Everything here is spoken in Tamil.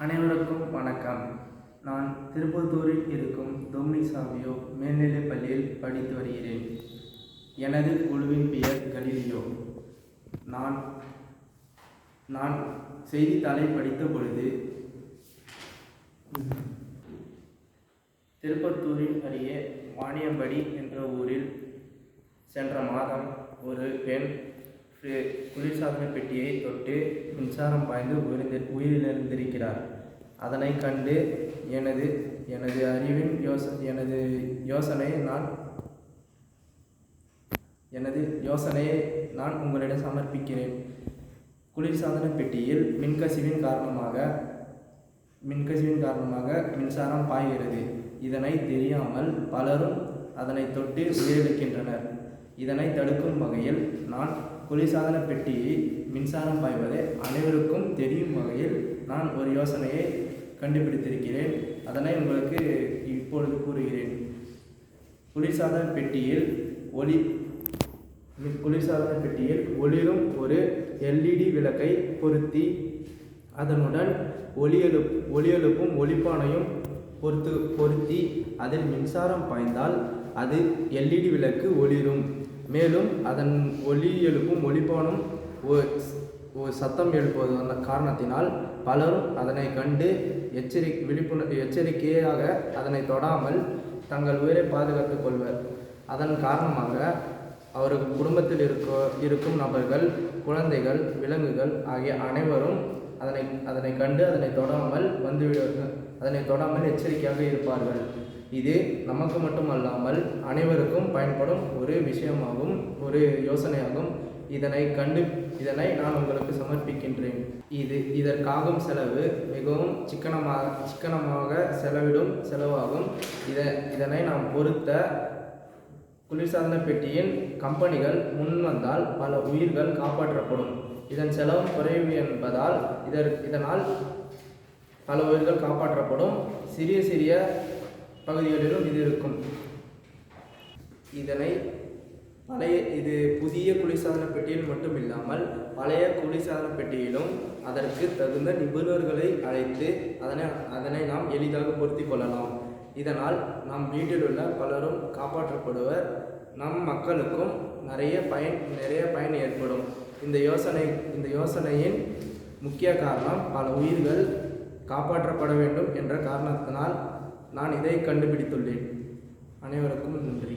அனைவருக்கும் வணக்கம். நான் திருப்பத்தூரில் இருக்கும் டொமினிக் சாவியோ மேல்நிலைப் பள்ளியில் படித்து வருகிறேன். எனது குழுவின் பெயர் கலீலியோ. நான் செய்தித்தாளை படித்த பொழுது திருப்பத்தூரின் அருகே வாணியம்படி என்ற ஊரில் சென்ற மாதம் ஒரு பெண் குளிர்சாதன பெட்டியை தொட்டு மின்சாரம் பாய்ந்து உயிரிழந்திருக்கிறார். அதனை கண்டு எனது அறிவின் யோசனையை நான் உங்களிடம் சமர்ப்பிக்கிறேன். குளிர்சாதன பெட்டியில் மின்கசிவின் காரணமாக மின்சாரம் பாய்கிறது. இதனை தெரியாமல் பலரும் அதனை தொட்டு உயிரிழக்கின்றனர். இதனை தடுக்கும் வகையில் நான் குளிர்சாதன பெட்டியை மின்சாரம் பாய்வதை அனைவருக்கும் தெரியும் வகையில் நான் ஒரு யோசனையை கண்டுபிடித்திருக்கிறேன். அதனை உங்களுக்கு இப்பொழுது கூறுகிறேன். குளிர்சாதன பெட்டியில் ஒளிரும் ஒரு LED விளக்கை பொருத்தி அதனுடன் ஒளி எழுப்பும் ஒளிப்பானையும் பொருத்தி அதில் மின்சாரம் பாய்ந்தால் அது LED விளக்கு ஒளிரும். மேலும் அதன் ஒளி எழுப்பும் ஒளிப்பானும் சத்தம் எழுப்புவதன் காரணத்தினால் பலரும் அதனை கண்டு எச்சரிக்கையாக அதனை தொடாமல் தங்கள் உயிரை பாதுகாத்துக் கொள்வர். அதன் காரணமாக அவர்கள் குடும்பத்தில் இருக்கும் நபர்கள், குழந்தைகள், விலங்குகள் ஆகிய அனைவரும் அதனை கண்டு அதனை தொடாமல் எச்சரிக்கையாக இருப்பார்கள். இது நமக்கு மட்டுமல்லாமல் அனைவருக்கும் பயன்படும் ஒரு விஷயமாகும், ஒரு யோசனையாகும். இதனை நான் உங்களுக்கு சமர்ப்பிக்கின்றேன். இதற்காகும் செலவு மிகவும் சிக்கனமாக செலவிடும் செலவாகும். இதனை நாம் பொறுத்த குளிர்சாதன பெட்டியின் கம்பெனிகள் முன்வந்தால் பல உயிர்கள் காப்பாற்றப்படும். இதன் செலவு குறைவு என்பதால் இதனால் பல உயிர்கள் காப்பாற்றப்படும். சிறிய பகுதிகளிலும் இது இருக்கும். இது புதிய குளிர்சாதன பெட்டியில் மட்டும் இல்லாமல் பழைய குளிர்சாதன பெட்டியிலும் அதற்கு தகுந்த நிபுணர்களை அழைத்து அதனை நாம் எளிதாக பொருத்தி கொள்ளலாம். இதனால் நம் வீட்டில் உள்ள பலரும் காப்பாற்றப்படுவர். நம் மக்களுக்கும் நிறைய பயன் ஏற்படும். இந்த யோசனையின் முக்கிய காரணம் பல உயிர்கள் காப்பாற்றப்பட வேண்டும் என்ற காரணத்தினால் நான் இதை கண்டுபிடித்துள்ளேன். அனைவருக்கும் நன்றி.